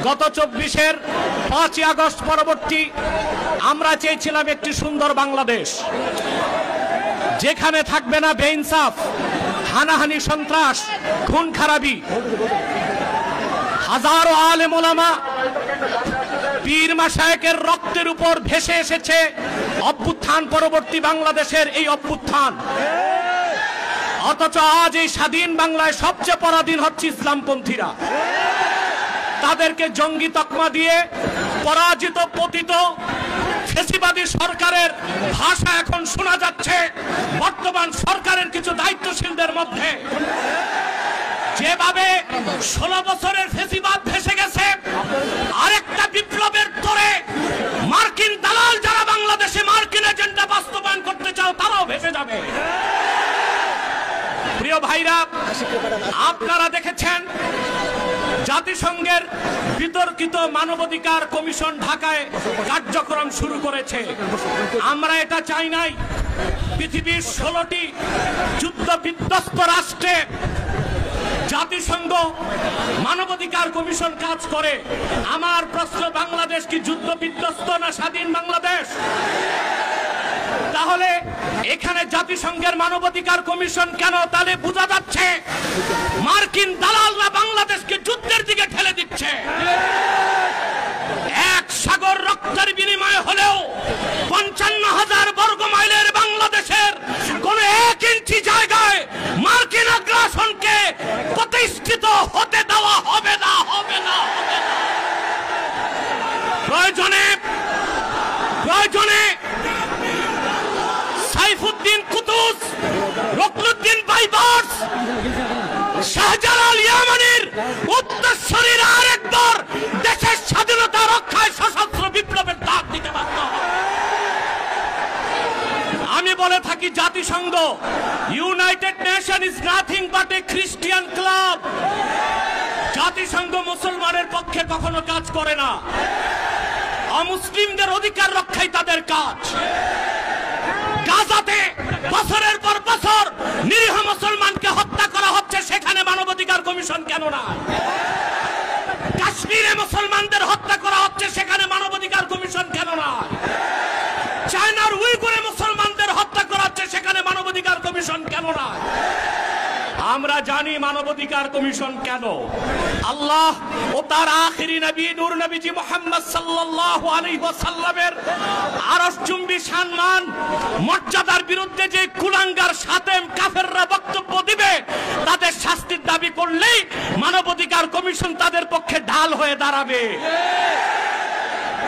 গত 24-এর 5ই আগস্ট পরবর্তী আমরা চেয়েছিলাম একটি সুন্দর বাংলাদেশ, যেখানে থাকবে না বেইনসাফ, হানাহানি, সন্ত্রাস, খুন খারাপি। হাজারো আলেম ওলামা, পীর মাশায়েখের রক্তের উপর ভেসে এসেছে অভ্যুত্থান পরবর্তী বাংলাদেশের এই অভ্যুত্থান। অথচ আজ এই স্বাধীন বাংলায় সবচেয়ে পরাধীন হচ্ছে ইসলামপন্থীরা। তাদেরকে জঙ্গি তকমা দিয়ে পরাজিত পতিত ফ্যাসিবাদী সরকারের ভাষা এখন শোনা যাচ্ছে বর্তমান সরকারের কিছু দায়িত্বশীলদের মধ্যে। যেভাবে 16 বছরের ফ্যাসিবাদ ভেসে গেছে, আরেকটা বিপ্লবের তোরে মার্কিন দালাল যারা বাংলাদেশে মার্কিন এজেন্ডা বাস্তবায়ন করতে চাও তারাও ভেসে যাবে। প্রিয় ভাইরা, আপনারা দেখেছেন জাতিসংঘের বিতর্কিত মানবাধিকার কমিশন ঢাকায় কার্যক্রম শুরু করেছে। আমরা এটা চাই নাই। পৃথিবীর 16টি যুদ্ধ বিধ্বস্ত রাষ্ট্রে জাতিসংঘ মানবাধিকার কমিশন কাজ করে। আমার প্রশ্ন, বাংলাদেশ কি যুদ্ধ বিধ্বস্ত না স্বাধীন বাংলাদেশ? তাহলে এখানে জাতিসংঘের মানবাধিকার কমিশন কেন? তাহলে বোঝা যাচ্ছে মার্কিন দালালরা বাংলাদেশকে যুদ্ধের দিকে ঠেলে দিচ্ছে। এক সাগর রক্তের বিনিময়ে হলেও 55,000 বর্গ মাইলের বাংলাদেশের কোন 1 ইঞ্চি জায়গায় মার্কিন আগ্রাসনকে প্রতিষ্ঠিত হতে দেওয়া হবে না, হবে না, হবে না। প্রয়োজনে সাইফুদ্দিন কুতুস, রুকনুদ্দিন বাইবার্স, শাহজালাল ইয়ামানির উত্তরসূরির আরেকবার দেশের স্বাধীনতা রক্ষায় সশস্ত্র বিপ্লবের ডাক দিতে বাধ্য হবে। আমি বলে থাকি, জাতিসংঘ, United nation is nothing but A Christian club. জাতিসংঘ মুসলমানের পক্ষে কখনো কাজ করে না। অমুসলিমদের অধিকার রক্ষাই তাদের কাজ। গাজাতে বছরের পর বছর নিরীহ মুসলমানকে হত্যা করা হচ্ছে, সেখানে মানবাধিকার কমিশন কেন না? কাশ্মীরে মুসলমানদের হত্যা করা হচ্ছে, সেখানে মানবাধিকার কমিশন কেন না? চায়নার উইগুরে মুসলমানদের হত্যা করা হচ্ছে, সেখানে মানবাধিকার কমিশন কেন না? আমরা জানি মানবাধিকার কমিশন কেন। আল্লাহ ও তার আখিরি নবী নূর নবীজি মুহাম্মদ সাল্লাল্লাহু আলাইহি ওয়াসাল্লামের আরশচুম্বী সম্মান মর্যাদার বিরুদ্ধে যে কুলাঙ্গার শাতেম কাফেররা বক্তব্য দিবে, তাদের শাস্তির দাবি করলেই মানবাধিকার কমিশন তাদের পক্ষে ঢাল হয়ে দাঁড়াবে।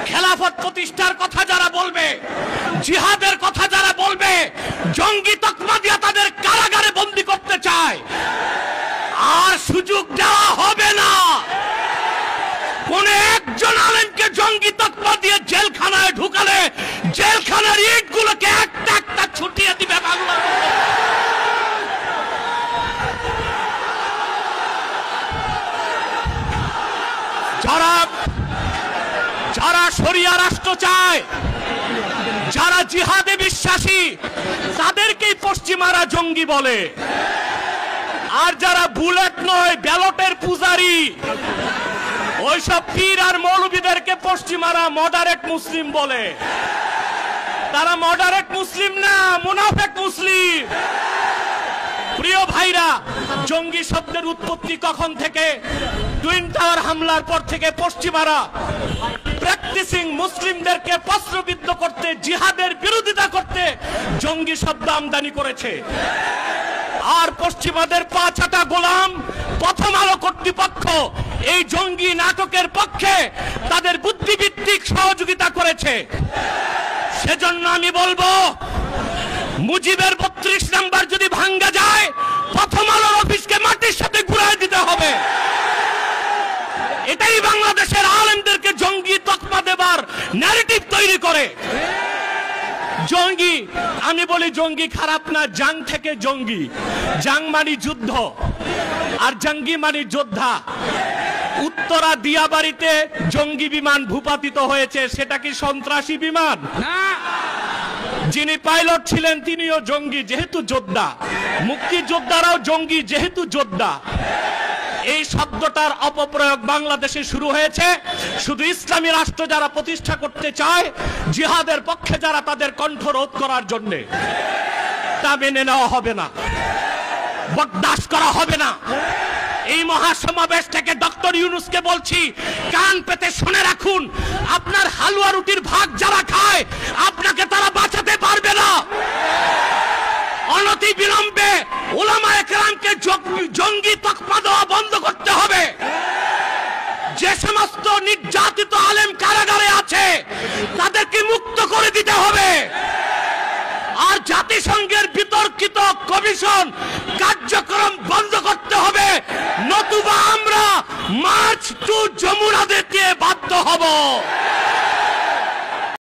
খেলাফত প্রতিষ্ঠার কথা যারা বলবে, জিহাদের কথা যারা বলবে, জঙ্গি তকমা দিয়ে তাদের কারাগারে বন্দী করতে চায়, আর সুযোগ দেওয়া হবে না। কোন একজন আলেমকে জঙ্গি তকমা দিয়ে জেলখানায় ঢুকালে জেলখানার ইটগুলোকে একটা একটা ছুটিয়ে দিবে বাংলা। যারা শরিয়া রাষ্ট্র চায়, যারা জিহাদে বিশ্বাসী, তাদেরকেই পশ্চিমারা জঙ্গি বলে। আর যারা বুলেট নয়, ব্যালটের পূজারি, ওইসব পীর আর মৌলবীদেরকে পশ্চিমারা মডারেট মুসলিম বলে। তারা মডারেট মুসলিম না, মুনাফেক মুসলিম। প্রিয় ভাইরা, জঙ্গি শব্দের উৎপত্তি কখন থেকে? টুইন টাওয়ার হামলার পর থেকে পশ্চিমারা প্র্যাকটিসিং মুসলিমদেরকে প্রশ্নবিদ্ধ করতে, জিহাদের বিরোধিতা করতে জঙ্গি শব্দ আমদানি করেছে। আর পশ্চিমাদের পাঁচাটা গোলাম প্রথম আলো কর্তৃপক্ষ এই জঙ্গি নাটকের পক্ষে তাদের বুদ্ধিভিত্তিক সহযোগিতা করেছে। সেজন্য আমি বলবো, মুজিবের 32 নাম্বার যদি ভাঙ্গা যায়, প্রথম আলোর অফিসকে মাটির সাথে ঘুরাই দিতে হবে। এটাই বাংলাদেশের আলেমদেরকে জঙ্গি তকমা দেবার ন্যারেটিভ তৈরি করে। জঙ্গি, আমি বলি জঙ্গি খারাপ না, জাং থেকে জঙ্গি। জাং মানে যুদ্ধ, আর জঙ্গি মানে যোদ্ধা। উত্তরা দিয়াবাড়িতে জঙ্গি বিমান ভূপাতিত হয়েছে, সেটা কি সন্ত্রাসী বিমান? না। যিনি পাইলট ছিলেন তিনিও জঙ্গি, যেহেতু যোদ্ধা। মুক্তিযোদ্ধারাও জঙ্গি, যেহেতু যোদ্ধা। এই শব্দটার অপপ্রয়োগ বাংলাদেশে শুরু হয়েছে শুধু ইসলামী রাষ্ট্র যারা প্রতিষ্ঠা করতে চায়, জিহাদের পক্ষে যারা, তাদের কণ্ঠ রোধ করার জন্য। তা মেনে নেওয়া হবে না, বরদাস্ত করা হবে না। এই মহাসমাবেশ থেকে ডক্টর ইউনূসকে বলছি, কান পেতে শুনে রাখুন, আপনার হালুয়া রুটির ভাগ যারা খায় আপনাকে তারা বাঁচাতে পারবে না। অনতি বিলম্বে উলামায়ে কেরামকে জঙ্গি তকমা দেওয়া বন্ধ করতে হবে। যে সমস্ত নির্যাতিত আলেম কারাগারে আছে তাদেরকে মুক্ত করে দিতে হবে। আর জাতিসংঘের বিতর্কিত কমিশন কার্যক্রম বন্ধ করতে হবে, নতুবা আমরা মার্চ টু যমুনা দিতে বাধ্য হব।